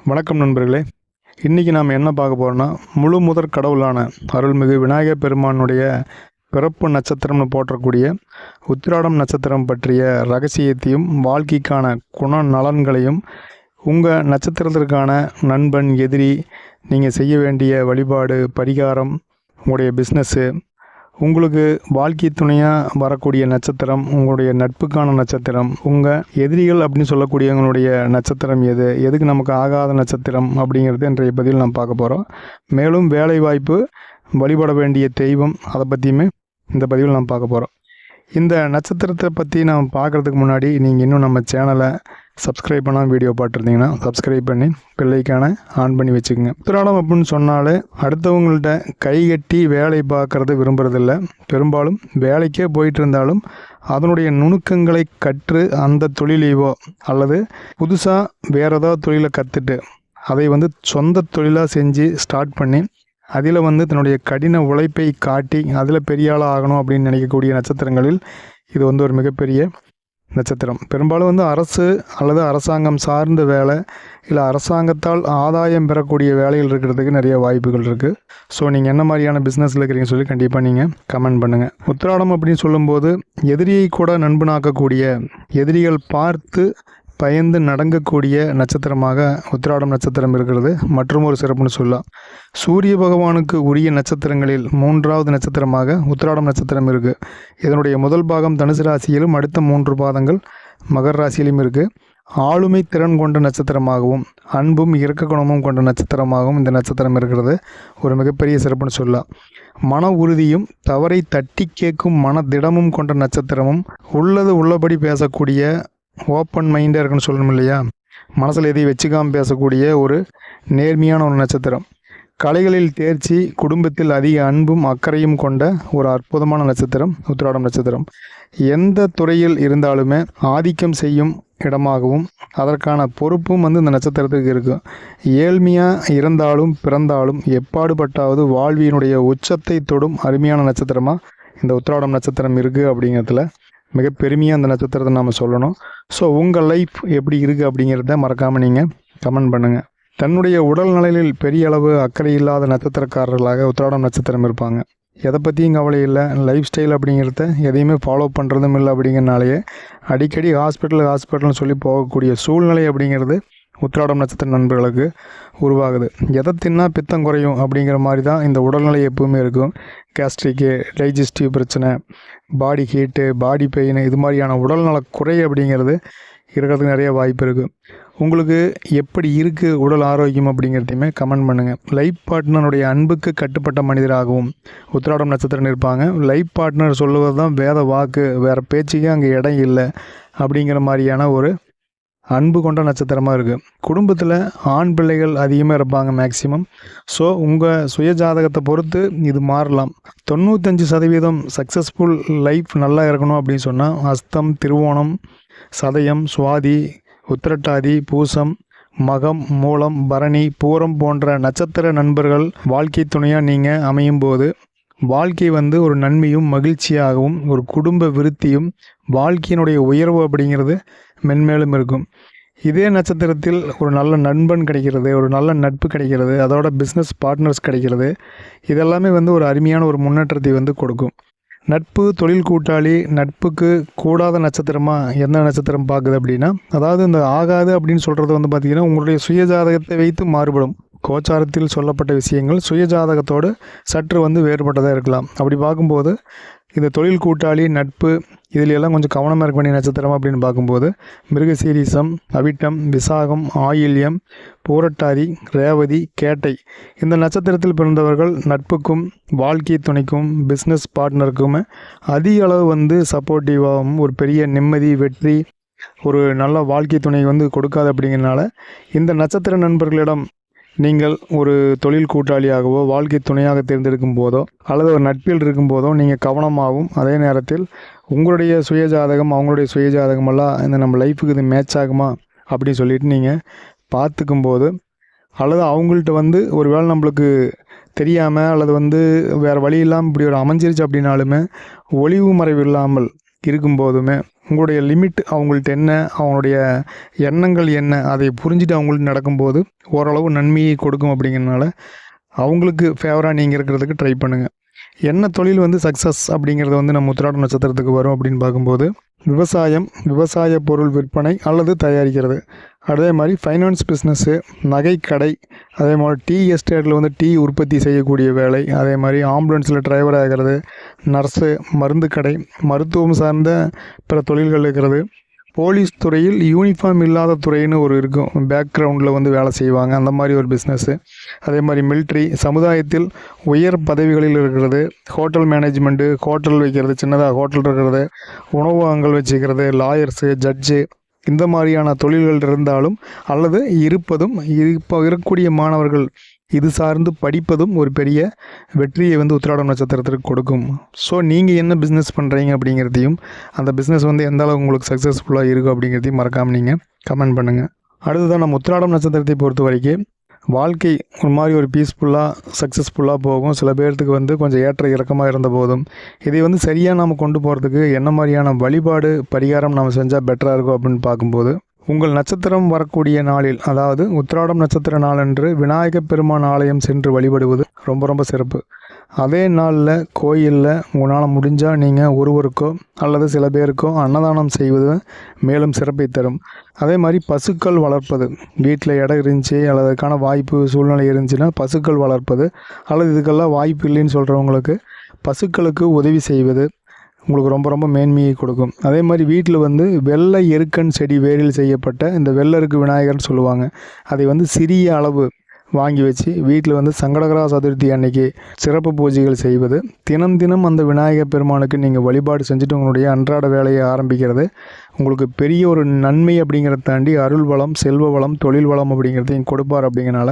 வணக்கம் நண்பர்களே. இன்றைக்கி நாம் என்ன பார்க்க போகிறோன்னா, முழு முதற் கடவுளான அருள்மிகு விநாயகர் பெருமானுடைய பிறப்பு நட்சத்திரம்னு போற்றக்கூடிய உத்திராடம் நட்சத்திரம் பற்றிய ரகசியத்தையும் வாழ்க்கைக்கான குணநலன்களையும் உங்கள் நட்சத்திரத்திற்கான நண்பன், எதிரி, நீங்கள் செய்ய வேண்டிய வழிபாடு, பரிகாரம், உங்களுடைய பிஸ்னஸ்ஸு, உங்களுக்கு வாழ்க்கை துணையாக வரக்கூடிய நட்சத்திரம், உங்களுடைய நட்புக்கான நட்சத்திரம், உங்கள் எதிரிகள் அப்படின்னு சொல்லக்கூடியவங்களுடைய நட்சத்திரம் எதுக்கு நமக்கு ஆகாத நட்சத்திரம் அப்படிங்கிறது இன்றைய பதிவில் நாம் பார்க்க போகிறோம். மேலும் வேலைவாய்ப்பு, வழிபட வேண்டிய தெய்வம், அதை பற்றியுமே இந்த பதிவில் நாம் பார்க்க போகிறோம். இந்த நட்சத்திரத்தை பற்றி நாம் பார்க்குறதுக்கு முன்னாடி நீங்கள் இன்னும் நம்ம சேனலை சப்ஸ்கிரைப் பண்ணால் வீடியோ பார்த்துருந்தீங்கன்னா சப்ஸ்கிரைப் பண்ணி பெல்லைக்கான ஆன் பண்ணி வச்சுக்கோங்க. உத்திராடம் அப்படின்னு சொன்னாலே அடுத்தவங்கள்ட்ட கைகட்டி வேலை பார்க்குறது விரும்புகிறதில்ல. பெரும்பாலும் வேலைக்கே போயிட்டு இருந்தாலும் அதனுடைய நுணுக்கங்களை கற்று அந்த தொழிலையோ அல்லது புதுசாக வேறு ஏதாவது தொழிலை கற்றுட்டு அதை சொந்த தொழிலாக செஞ்சு ஸ்டார்ட் பண்ணி அதில் தன்னுடைய கடின உழைப்பை காட்டி அதில் பெரிய ஆளாக ஆகணும் அப்படின்னு நினைக்கக்கூடிய நட்சத்திரங்களில் இது ஒரு மிகப்பெரிய நட்சத்திரம். பெரும்பாலும் அரசு அல்லது அரசாங்கம் சார்ந்த வேலை இல்லை அரசாங்கத்தால் ஆதாயம் பெறக்கூடிய வேலைகள் இருக்கிறதுக்கு நிறைய வாய்ப்புகள் இருக்குது. ஸோ நீங்கள் என்ன மாதிரியான பிஸ்னஸில் இருக்கிறீங்கன்னு சொல்லி கண்டிப்பாக நீங்கள் கமெண்ட் பண்ணுங்கள். உத்திராடம் அப்படின்னு சொல்லும்போது எதிரியை கூட நண்பனாக்கக்கூடிய, எதிரிகள் பார்த்து பயந்து நடங்கக்கூடிய நட்சத்திரமாக உத்திராடம் நட்சத்திரம் இருக்கிறது. மற்றும் ஒரு சிறப்புன்னு சொல்லலாம். சூரிய பகவானுக்கு உரிய நட்சத்திரங்களில் 3வது நட்சத்திரமாக உத்திராடம் நட்சத்திரம் இருக்குது. இதனுடைய முதல் பாகம் தனுசு ராசியிலும் அடுத்த 3 பாதங்கள் மகர ராசியிலும் இருக்குது. ஆளுமை திறன் கொண்ட நட்சத்திரமாகவும் அன்பும் இரக்க குணமும் கொண்ட நட்சத்திரமாகவும் இந்த நட்சத்திரம் இருக்கிறது. ஒரு மிகப்பெரிய சிறப்புன்னு சொல்லலாம். மன உறுதியும் தவறை தட்டி கேட்கும் மனதிடமும் கொண்ட நட்சத்திரமும், உள்ளது உள்ளபடி பேசக்கூடிய, ஓப்பன் மைண்டாக இருக்குன்னு சொல்லணும் இல்லையா, மனசில் எதையும் வச்சுக்காமல் பேசக்கூடிய ஒரு நேர்மையான ஒரு நட்சத்திரம். கலைகளில் தேர்ச்சி, குடும்பத்தில் அதிக அன்பும் அக்கறையும் கொண்ட ஒரு அற்புதமான நட்சத்திரம் உத்திராடம் நட்சத்திரம். எந்த துறையில் இருந்தாலுமே ஆதிக்கம் செய்யும் இடமாகவும் அதற்கான பொறுப்பும் இந்த நட்சத்திரத்துக்கு இருக்கும். ஏழ்மையாக இருந்தாலும் பிறந்தாலும் எப்பாடுபட்டாவது வாழ்வியினுடைய உச்சத்தை தொடும் அருமையான நட்சத்திரமாக இந்த உத்திராடம் நட்சத்திரம் இருக்குது. அப்படிங்கிறதுல மிக பெருமையாக அந்த நட்சத்திரத்தை நாம் சொல்லணும். ஸோ உங்கள் லைஃப் எப்படி இருக்குது அப்படிங்கிறத மறக்காமல் நீங்கள் கமெண்ட் பண்ணுங்கள். தன்னுடைய உடல் நலையில் பெரிய அளவு அக்கறை இல்லாத நட்சத்திரக்காரர்களாக உத்திராடம் நட்சத்திரம் இருப்பாங்க. எதை பற்றியும் கவலை இல்லை, லைஃப் ஸ்டைல் அப்படிங்கிறத எதையுமே ஃபாலோ பண்ணுறதும் இல்லை. அப்படிங்கிறனாலேயே அடிக்கடி ஹாஸ்பிட்டல்னு சொல்லி போகக்கூடிய சூழ்நிலை அப்படிங்கிறது உத்திராடம் நட்சத்திர நண்பர்களுக்கு உருவாகுது. எதை தின்னா பித்தம் குறையும் அப்படிங்கிற மாதிரி தான் இந்த உடல்நிலை எப்பவுமே இருக்கும். கேஸ்ட்ரிக்கு, டைஜஸ்டிவ் பிரச்சனை, பாடி ஹீட்டு, பாடி பெயின், இது மாதிரியான உடல்நல குறை அப்படிங்கிறது இருக்கிறதுக்கு நிறைய வாய்ப்பு இருக்குது. உங்களுக்கு எப்படி இருக்குது உடல் ஆரோக்கியம் அப்படிங்கிறதையுமே கமெண்ட் பண்ணுங்கள். லைஃப் பார்ட்னருடைய அன்புக்கு கட்டுப்பட்ட மனிதராகவும் உத்திராடம் நட்சத்திரம் இருப்பாங்க. லைஃப் பார்ட்னர் சொல்லுவது தான் வேத வாக்கு, வேறு பேச்சுக்கே அங்கே இடம் இல்லை அப்படிங்கிற மாதிரியான ஒரு அன்பு கொண்ட நட்சத்திரமாக இருக்குது. குடும்பத்தில் ஆண் பிள்ளைகள் அதிகமாக இருப்பாங்க மேக்சிமம். ஸோ உங்கள் சுய ஜாதகத்தை பொறுத்து இது மாறலாம். 95% சக்ஸஸ்ஃபுல் லைஃப் நல்லா இருக்கணும் அப்படின்னு சொன்னால் அஸ்தம், திருவோணம், சதயம், சுவாதி, உத்திரட்டாதி, பூசம், மகம், மூலம், பரணி, பூரம் போன்ற நட்சத்திர நண்பர்கள் வாழ்க்கை துணையாக நீங்கள் அமையும் போது வாழ்க்கை ஒரு நன்மையும் மகிழ்ச்சியாகவும் ஒரு குடும்ப விருத்தியும் வாழ்க்கையினுடைய உயர்வு அப்படிங்கிறது மென்மேலும் இருக்கும். இதே நட்சத்திரத்தில் ஒரு நல்ல நண்பன் கிடைக்கிறது, ஒரு நல்ல நட்பு கிடைக்கிறது, அதோட பிஸ்னஸ் பார்ட்னர்ஸ் கிடைக்கிறது, இதெல்லாமே ஒரு அருமையான ஒரு முன்னேற்றத்தை கொடுக்கும். நட்பு, தொழில் கூட்டாளி, நட்புக்கு கூடாத நட்சத்திரமாக எந்த நட்சத்திரம் பார்க்குது அப்படின்னா, அதாவது இந்த ஆகாது அப்படின்னு சொல்கிறது பார்த்திங்கன்னா உங்களுடைய சுயஜாதகத்தை வைத்து மாறுபடும். கோச்சாரத்தில் சொல்லப்பட்ட விஷயங்கள் சுயஜாதகத்தோடு சற்று வேறுபட்டதாக இருக்கலாம். அப்படி பார்க்கும்போது இந்த தொழில் கூட்டாளி, நட்பு, இதில் எல்லாம் கொஞ்சம் கவனமாக இருக்க வேண்டிய நட்சத்திரம் அப்படின்னு பார்க்கும்போது மிருகசீரிசம், அவிட்டம், விசாகம், ஆயில்யம், பூரட்டாதி, ரேவதி, கேட்டை இந்த நட்சத்திரத்தில் பிறந்தவர்கள் நட்புக்கும் வாழ்க்கை துணைக்கும் பிஸ்னஸ் பார்ட்னருக்குமே அதிக அளவு சப்போர்ட்டிவாகவும் ஒரு பெரிய நிம்மதி, வெற்றி, ஒரு நல்ல வாழ்க்கை துணை கொடுக்காது. அப்படிங்கிறனால இந்த நட்சத்திர நண்பர்களிடம் நீங்கள் ஒரு தொழில் கூட்டாளியாகவோ வாழ்க்கை துணையாக தேர்ந்தெடுக்கும் போதோ அல்லது ஒரு நட்பில் இருக்கும் போதோ நீங்கள் கவனமாகவும், அதே நேரத்தில் உங்களுடைய சுயஜாதகம் அவங்களுடைய சுயஜாதகமெல்லாம் நம்ம லைஃபுக்கு இது மேட்ச் ஆகுமா அப்படின்னு சொல்லிட்டு நீங்கள் பார்த்துக்கும் போது, அல்லது அவங்கள்ட்ட ஒரு வேளை நம்மளுக்கு தெரியாமல் அல்லது வேறு வழி இல்லாமல் இப்படி ஒரு அமைஞ்சிருச்சு அப்படின்னாலுமே ஒளிவு மறைவு இல்லாமல் இருக்கும்போதுமே உங்களுடைய லிமிட் அவங்கள்ட்ட என்ன, அவங்களுடைய எண்ணங்கள் என்ன, அதை புரிஞ்சுட்டு அவங்கள்ட்ட நடக்கும்போது ஓரளவு நன்மையை கொடுக்கும். அப்படிங்கிறனால அவங்களுக்கு ஃபேவராக நீங்கள் இருக்கிறதுக்கு ட்ரை பண்ணுங்கள். என்ன தொழில் வந்து சக்ஸஸ் அப்படிங்கிறது வந்து நம்ம உத்திராடம் நட்சத்திரத்துக்கு வரும் அப்படின்னு பார்க்கும்போது விவசாயம், விவசாய பொருள் விற்பனை அல்லது தயாரிக்கிறது, அதே மாதிரி ஃபைனான்ஸ் பிஸ்னஸ்ஸு, நகைக்கடை, அதே மாதிரி டீ எஸ்டேட்டில் வந்து டீ உற்பத்தி செய்யக்கூடிய வேலை, அதே மாதிரி ஆம்புலன்ஸில் டிரைவர் ஆகிறது, நர்ஸு, மருந்து கடை, மருத்துவம் சார்ந்த பிற தொழில்கள் இருக்கிறது, போலீஸ் துறையில் யூனிஃபார்ம் இல்லாத துறைன்னு ஒரு இருக்கும், பேக்ரவுண்டில் வந்து வேலை செய்வாங்க, அந்த மாதிரி ஒரு பிஸ்னஸ்ஸு, அதே மாதிரி மிலிட்ரி, சமுதாயத்தில் உயர் பதவிகளில் இருக்கிறது, ஹோட்டல் மேனேஜ்மெண்ட்டு, ஹோட்டல் வைக்கிறது, சின்னதாக ஹோட்டல் இருக்கிறது, உணவகங்கள் வச்சுக்கிறது, லாயர்ஸு, ஜட்ஜு, இந்த மாதிரியான தொழில்கள் இருந்தாலும் அல்லது இருப்பதும் இப்போ இருக்கக்கூடிய மாணவர்கள் இது சார்ந்து படிப்பதும் ஒரு பெரிய வெற்றியை வந்து உத்திராடம் நட்சத்திரத்திற்கு கொடுக்கும். ஸோ நீங்கள் என்ன பிஸ்னஸ் பண்ணுறீங்க அப்படிங்கிறதையும் அந்த பிஸ்னஸ் வந்து எந்த அளவுக்கு உங்களுக்கு சக்ஸஸ்ஃபுல்லாக இருக்கும் அப்படிங்கிறதையும் மறக்காமல் நீங்கள் கமெண்ட் பண்ணுங்கள். அடுத்ததான் நம்ம உத்திராடம் நட்சத்திரத்தை பொறுத்த வரைக்கும் வாழ்க்கை ஒரு மாதிரி ஒரு பீஸ்ஃபுல்லாக சக்ஸஸ்ஃபுல்லாக போகும். சில பேர்த்துக்கு வந்து கொஞ்சம் ஏற்ற இறக்கமாக இருந்த போதும் இதை வந்து சரியாக நாம் கொண்டு போகிறதுக்கு என்ன மாதிரியான வழிபாடு பரிகாரம் நாம் செஞ்சால் பெட்டராக இருக்கும் அப்படின்னு பார்க்கும்போது, உங்கள் நட்சத்திரம் வரக்கூடிய நாளில், அதாவது உத்திராடம் நட்சத்திர நாளன்று விநாயகப் பெருமான் ஆலயம் சென்று வழிபடுவது ரொம்ப ரொம்ப சிறப்பு. அதே நாளில் கோயிலில் உங்களால் முடிஞ்சால் நீங்கள் ஒருவருக்கோ அல்லது சில பேருக்கோ அன்னதானம் செய்வது மேலும் சிறப்பை தரும். அதே மாதிரி பசுக்கள் வளர்ப்பது, வீட்டில் இடம் இருந்துச்சு அல்லது அதுக்கான வாய்ப்பு சூழ்நிலை இருந்துச்சுன்னா பசுக்கள் வளர்ப்பது, அல்லது இதுக்கெல்லாம் வாய்ப்பு இல்லைன்னு சொல்கிறவங்களுக்கு பசுக்களுக்கு உதவி செய்வது உங்களுக்கு ரொம்ப ரொம்ப மேன்மையை கொடுக்கும். அதே மாதிரி வீட்டில் வந்து வெள்ளை எருக்கன் செடி வேரில் செய்யப்பட்ட இந்த வெள்ளருக்கு விநாயகர்னு சொல்லுவாங்க, அதை வந்து சிறிய அளவு வாங்கி வச்சு வீட்டில் வந்து சங்கடகரா சதுர்த்தி அன்னைக்கு சிறப்பு பூஜைகள் செய்வது, தினம் தினம் அந்த விநாயகர் பெருமானுக்கு நீங்கள் வழிபாடு செஞ்சுட்டு உங்களுடைய அன்றாட வேலையை ஆரம்பிக்கிறது உங்களுக்கு பெரிய ஒரு நன்மை அப்படிங்கிறத தாண்டி அருள் வளம், செல்வ வளம், தொழில் வளம் அப்படிங்கிறதையும் கொடுப்பார். அப்படிங்கிறனால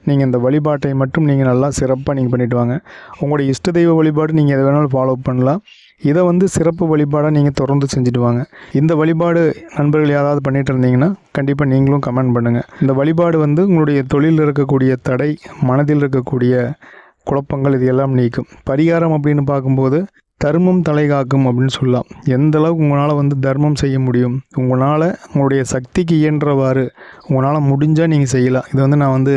நீங்கள் இந்த வழிபாட்டை மட்டும் நீங்கள் நல்லா சிறப்பாக நீங்கள் பண்ணிட்டு வாங்க. உங்களுடைய இஷ்ட தெய்வ வழிபாடு நீங்கள் எதை வேணாலும் ஃபாலோ பண்ணலாம். இதை வந்து சிறப்பு வழிபாடாக நீங்கள் தொடர்ந்து செஞ்சுட்டு வாங்க. இந்த வழிபாடு நண்பர்கள் யாராவது பண்ணிகிட்டு இருந்தீங்கன்னா கண்டிப்பாக நீங்களும் கமெண்ட் பண்ணுங்கள். இந்த வழிபாடு வந்து உங்களுடைய தொழிலில் இருக்கக்கூடிய தடை, மனதில் இருக்கக்கூடிய குழப்பங்கள் இது எல்லாம் நீக்கும். பரிகாரம் அப்படின்னு பார்க்கும்போது தர்மம் தலை காக்கும் அப்படின்னு சொல்லலாம். எந்த அளவுக்கு உங்களால் வந்து தர்மம் செய்ய முடியும், உங்களால் உங்களுடைய சக்திக்கு இயன்றவாறு உங்களால் முடிஞ்சால் நீங்கள் செய்யலாம். இது வந்து நான் வந்து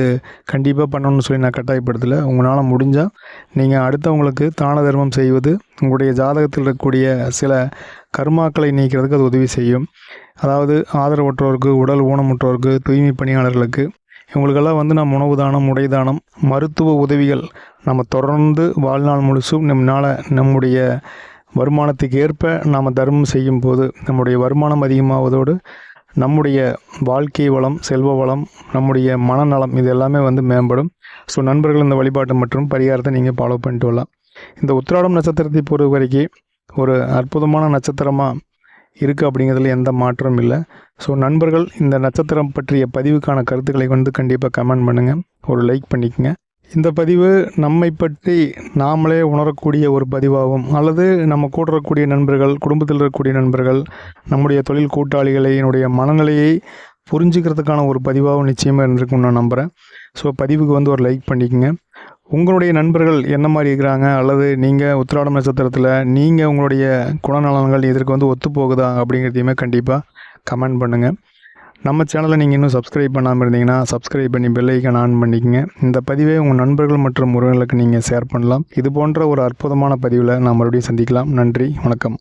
கண்டிப்பாக பண்ணணும்னு சொல்லி நான் கட்டாயப்படுத்தலை. உங்களால் முடிஞ்சால் நீங்கள் அடுத்தவங்களுக்கு தான தர்மம் செய்வது உங்களுடைய ஜாதகத்தில் இருக்கக்கூடிய சில கர்மாக்களை நீக்கிறதுக்கு அது உதவி செய்யும். அதாவது ஆதரவற்றோருக்கு, உடல் ஊனமுற்றோருக்கு, தூய்மை பணியாளர்களுக்கு, இவங்களுக்கெல்லாம் வந்து நம்ம உணவு தானம், உடை தானம், மருத்துவ உதவிகள் நம்ம தொடர்ந்து வாழ்நாள் முழுசும் நம்முடைய வருமானத்துக்கு ஏற்ப நாம் தர்மம் செய்யும் போது நம்முடைய வருமானம் அதிகமாவதோடு நம்முடைய வாழ்க்கை வளம், செல்வ வளம், நம்முடைய மனநலம் இது எல்லாமே வந்து மேம்படும். ஸோ நண்பர்கள் இந்த வழிபாட்டு மற்றும் பரிகாரத்தை நீங்கள் ஃபாலோ பண்ணிட்டு வரலாம். இந்த உத்திராடம் நட்சத்திரத்தை பொறுத்த வரைக்கும் ஒரு அற்புதமான நட்சத்திரமாக இருக்குது அப்படிங்கிறதுல எந்த மாற்றமும் இல்லை. ஸோ நண்பர்கள் இந்த நட்சத்திரம் பற்றிய பதிவுக்கான கருத்துக்களை வந்து கண்டிப்பாக கமெண்ட் பண்ணுங்கள், ஒரு லைக் பண்ணிக்கங்க. இந்த பதிவு நம்மை பற்றி நாமளே உணரக்கூடிய ஒரு பதிவாகும், அல்லது நம்ம கூட இருக்கக்கூடிய நண்பர்கள், குடும்பத்தில் இருக்கக்கூடிய நண்பர்கள், நம்முடைய தொழில் கூட்டாளிகளினுடைய மனநிலையை புரிஞ்சுக்கிறதுக்கான ஒரு பதிவாகவும் நிச்சயமாக இருந்திருக்கும்னு நான் நம்புகிறேன். ஸோ பதிவுக்கு வந்து ஒரு லைக் பண்ணிக்கங்க. உங்களுடைய நண்பர்கள் என்ன மாதிரி இருக்கிறாங்க, அல்லது நீங்கள் உத்திராடம் நட்சத்திரத்தில் நீங்கள் உங்களுடைய குணநலன்கள் இதற்கு வந்து ஒத்து போகுதா அப்படிங்கிறதையுமே கண்டிப்பாக கமெண்ட் பண்ணுங்கள். நம்ம சேனலை நீங்கள் இன்னும் சப்ஸ்கிரைப் பண்ணாமல் இருந்தீங்கன்னா சப்ஸ்கிரைப் பண்ணி பெல் ஐக்கான் ஆன் பண்ணிக்கங்க. இந்த பதிவை உங்கள் நண்பர்கள் மற்றும் உறவினர்களுக்கு நீங்கள் ஷேர் பண்ணலாம். இது போன்ற ஒரு அற்புதமான பதிவில் நாம் மறுபடியும் சந்திக்கலாம். நன்றி, வணக்கம்.